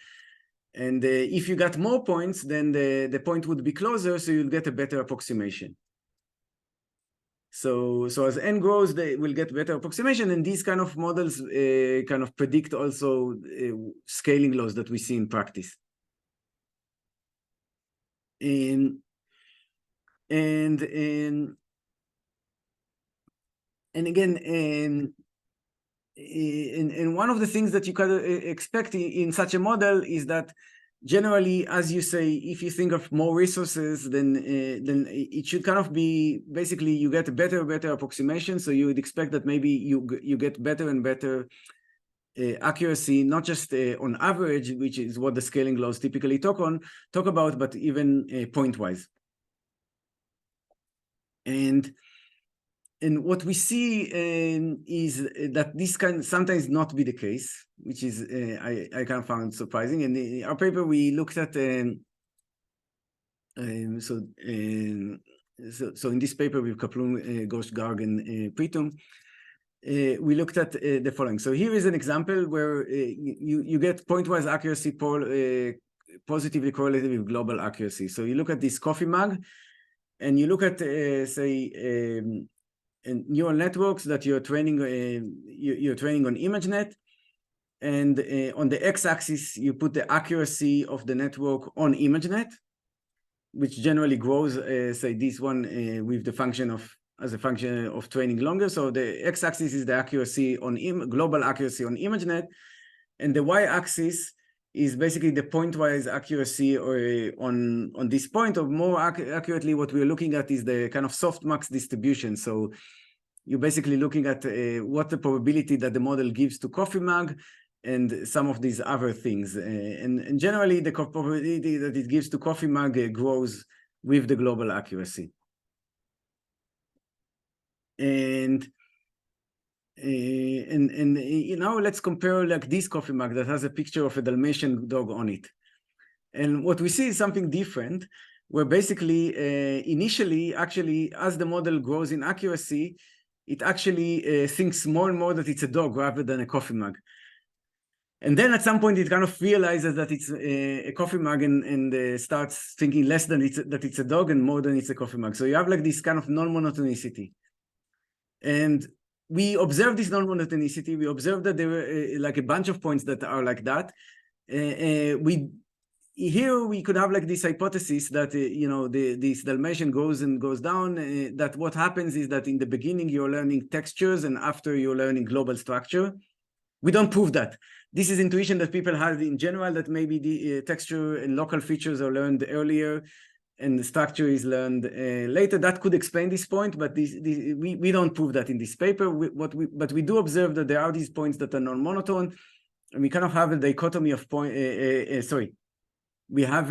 And if you got more points, then the point would be closer, so you'll get a better approximation. So as n grows, they will get better approximation, and these kind of models kind of predict also scaling laws that we see in practice. And again, and one of the things that you can expect in such a model is that generally, as you say, if you think of more resources, then it should kind of be basically you get a better approximation. So you would expect that maybe you get better and better accuracy, not just on average, which is what the scaling laws typically talk about, but even point-wise. And what we see is that this can sometimes not be the case, which is I kind of found surprising. And in our paper, we looked at so in this paper with Kaplun, Ghosh, Garg, and Pritum, we looked at the following. So here is an example where you get point-wise accuracy positively correlated with global accuracy. So you look at this coffee mug, and you look at say and neural networks that you're training on ImageNet, and on the x-axis you put the accuracy of the network on ImageNet, which generally grows, say this one with the function of as a function of training longer. So the x-axis is the accuracy on global accuracy on ImageNet, and the y-axis is basically the pointwise accuracy or on this point, or more accurately, what we're looking at is the kind of softmax distribution. So you're basically looking at what the probability that the model gives to coffee mug and some of these other things. And generally, the probability that it gives to coffee mug grows with the global accuracy. And now let's compare like this coffee mug that has a picture of a Dalmatian dog on it. And what we see is something different, where basically, initially, actually, as the model grows in accuracy, it actually thinks more and more that it's a dog rather than a coffee mug. And then at some point, it kind of realizes that it's a coffee mug and starts thinking less than that it's a dog and more than it's a coffee mug. So you have like this kind of non-monotonicity. And we observe this non-monotonicity. We observe that there are like a bunch of points that are like that. Here we could have like this hypothesis that you know, this Dalmatian goes and goes down. That what happens is that in the beginning you're learning textures, and after you're learning global structure. We don't prove that. This is intuition that people have in general, that maybe the texture and local features are learned earlier, and the structure is learned later. That could explain this point, but we don't prove that in this paper. But we do observe that there are these points that are non-monotone, and we kind of have a dichotomy of we have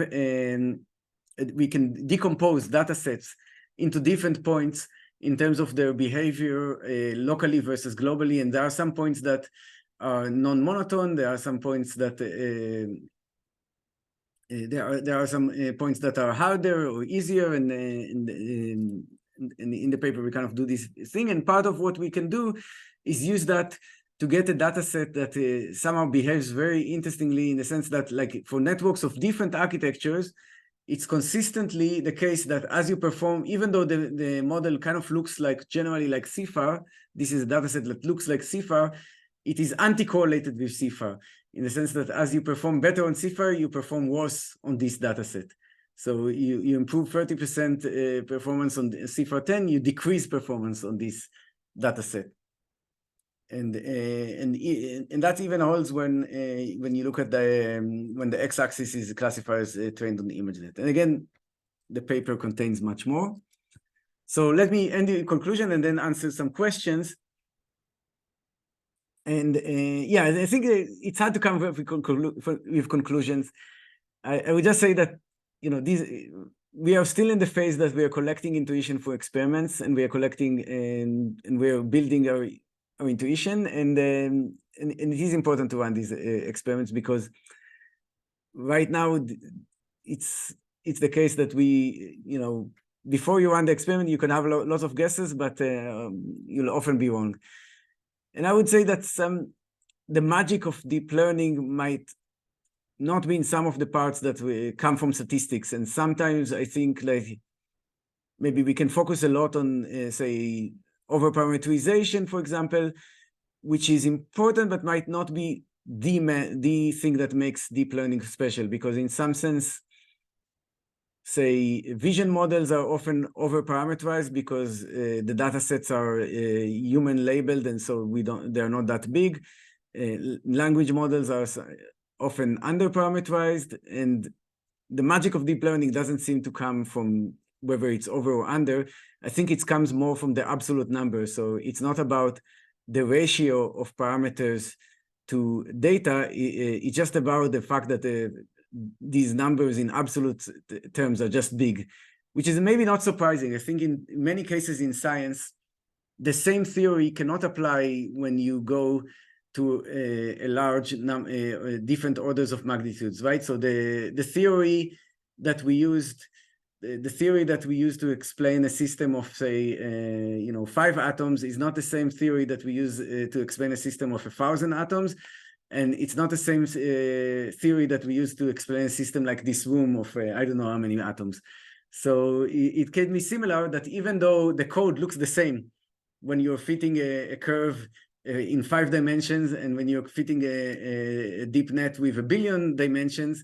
we can decompose data sets into different points in terms of their behavior locally versus globally, and there are some points that are non-monotone. There are some points that there are some points that are harder or easier, and in the paper we kind of do this thing. And part of what we can do is use that to get a data set that somehow behaves very interestingly, in the sense that, like, for networks of different architectures, it's consistently the case that as you perform, even though the model kind of looks like generally like CIFAR, this is a data set that looks like CIFAR, it is anti-correlated with CIFAR, in the sense that as you perform better on CIFAR, you perform worse on this data set. So you improve 30% performance on CIFAR 10, you decrease performance on this data set. And that even holds when you look at when the x-axis is classifiers trained on the ImageNet. And again, the paper contains much more. So let me end in conclusion and then answer some questions. And yeah, I think it's hard to come up with conclusions. I would just say that, you know, we are still in the phase that we are collecting intuition for experiments, and we are collecting and we are building our intuition, and it is important to run these experiments, because right now it's the case that we, you know, before you run the experiment, you can have lots of guesses, but you'll often be wrong. And I would say that the magic of deep learning might not be in some of the parts that come from statistics. And sometimes I think, like, maybe we can focus a lot on, say, overparameterization, for example, which is important, but might not be the thing that makes deep learning special, because in some sense, say, vision models are often overparameterized because the data sets are human labeled, and so they're not that big. Language models are often underparameterized, and the magic of deep learning doesn't seem to come from whether it's over or under. I think it comes more from the absolute number. So it's not about the ratio of parameters to data. It's just about the fact that these numbers in absolute terms are just big, which is maybe not surprising. I think in many cases in science, the same theory cannot apply when you go to a large different orders of magnitudes, right? So the theory that we used, the theory that we use to explain a system of, say, you know, 5 atoms is not the same theory that we use to explain a system of 1,000 atoms. And it's not the same theory that we use to explain a system like this room of, I don't know how many atoms. So it can be similar, that even though the code looks the same when you're fitting a curve in 5 dimensions, and when you're fitting a deep net with 1 billion dimensions,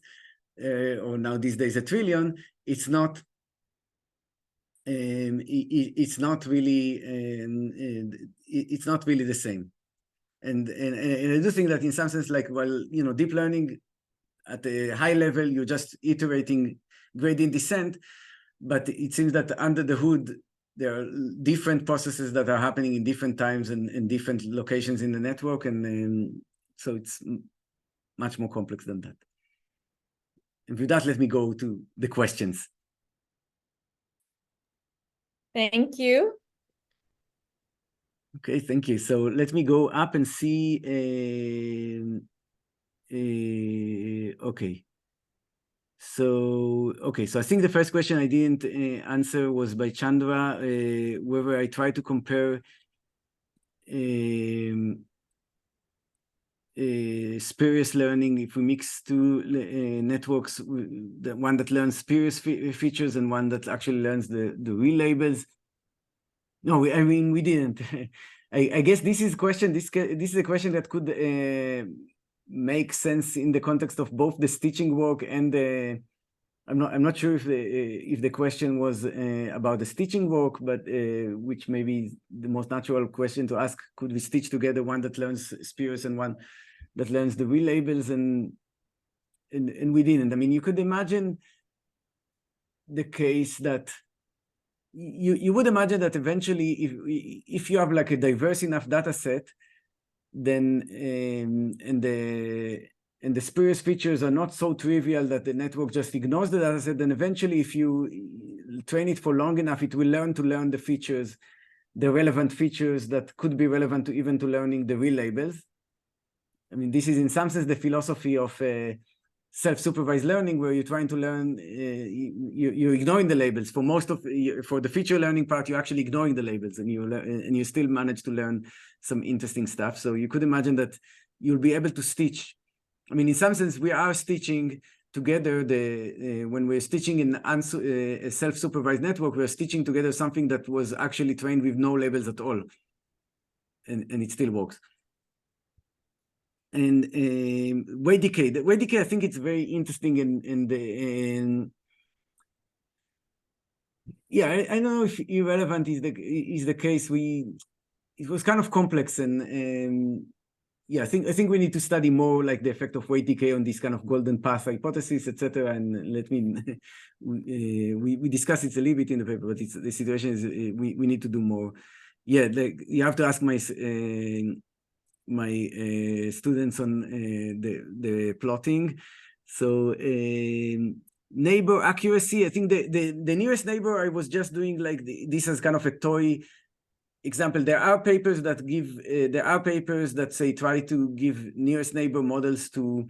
or now these days 1 trillion, it's not it's not really it's not really the same. And I do think that in some sense, like, well, you know, deep learning at a high level, you're just iterating gradient descent, but it seems that under the hood, there are different processes that are happening in different times and different locations in the network. And so it's much more complex than that. And with that, let me go to the questions. Thank you. Okay, thank you. So let me go up and see. Okay. So, okay, so I think the first question I didn't answer was by Chandra, whether I try to compare spurious learning if we mix two networks, the one that learns spurious features and one that actually learns the real labels. No, I mean, we didn't. I guess this is question. This is a question that could make sense in the context of both the stitching work and the. I'm not sure if the question was about the stitching work, but which may be the most natural question to ask: could we stitch together one that learns spurious and one that learns the real labels? And we didn't. I mean, you could imagine the case that. You would imagine that eventually, if you have like a diverse enough data set, then and the spurious features are not so trivial that the network just ignores the data set, then eventually, if you train it for long enough, it will learn to learn the features, the relevant features that could be relevant to even to learning the real labels. I mean, this is in some sense the philosophy of self-supervised learning, where you're trying to learn, you're ignoring the labels. For most of, for the feature learning part, you're actually ignoring the labels, and you still manage to learn some interesting stuff. So you could imagine that you'll be able to stitch. I mean, in some sense, we are stitching together when we're stitching in a self-supervised network, we're stitching together something that was actually trained with no labels at all, and it still works. And weight decay. The weight decay, I think it's very interesting. And yeah, I don't know if irrelevant is the case. It was kind of complex, and yeah, I think we need to study more like the effect of weight decay on this kind of golden path hypothesis, etc. And let me we discussed it a little bit in the paper, but the situation is we need to do more. Yeah, you have to ask my students on the plotting. So neighbor accuracy, I think the nearest neighbor, I was just doing like this as kind of a toy example. There are papers that say try to give nearest neighbor models to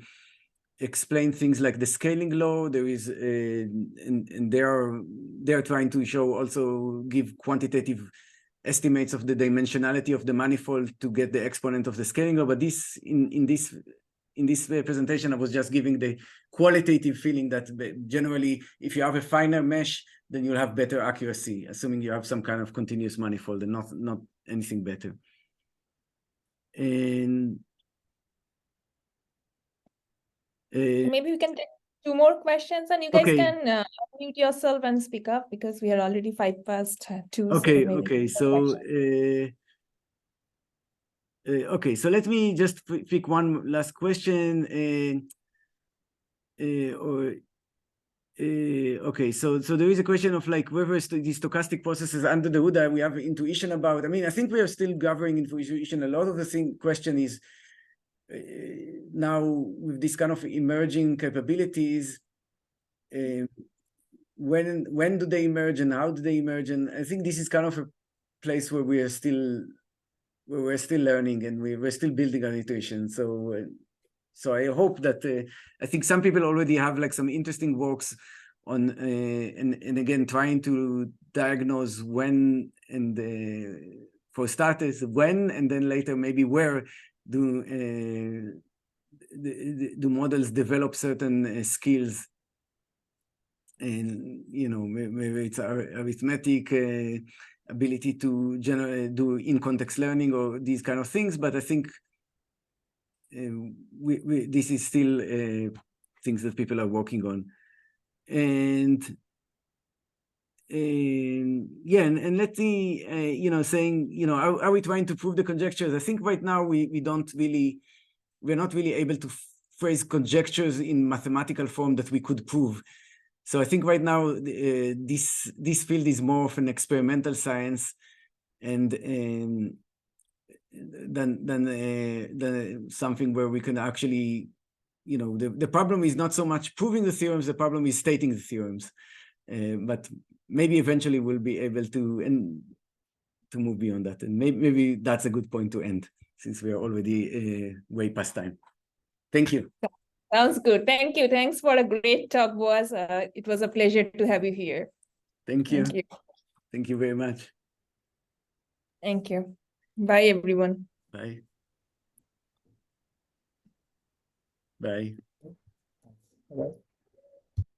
explain things like the scaling law. There is and they're trying to show, also give quantitative estimates of the dimensionality of the manifold to get the exponent of the scaling law. But this in this presentation, I was just giving the qualitative feeling that generally, if you have a finer mesh, then you'll have better accuracy, assuming you have some kind of continuous manifold and not anything better. And maybe we can take 2 more questions, and you guys okay. can unmute yourself and speak up, because we are already 2:05. Okay, so okay. So okay, so let me just pick one last question. Okay, so there is a question of like whether these stochastic processes under the hood that we have intuition about. I mean, I think we are still gathering intuition. A lot of the question is now with this kind of emerging capabilities, when do they emerge and how do they emerge? And I think this is kind of a place where we're still learning, and we're still building our intuition. So I hope that I think some people already have like some interesting works on and again trying to diagnose when, and for starters when, and then later maybe where do models develop certain skills, and maybe it's arithmetic ability to do in-context learning or these kind of things. But I think this is still things that people are working on. And yeah, and let me, saying, are we trying to prove the conjectures? I think right now we're not really able to phrase conjectures in mathematical form that we could prove. So I think right now this field is more of an experimental science, and than something where we can actually, the problem is not so much proving the theorems, the problem is stating the theorems. But maybe eventually we'll be able to move beyond that, and maybe that's a good point to end, since we are already way past time. Thank you. Sounds good. Thank you. Thanks for a great talk, Boaz. It was a pleasure to have you here. Thank you. Thank you. Thank you very much. Thank you. Bye, everyone. Bye. Bye. Bye.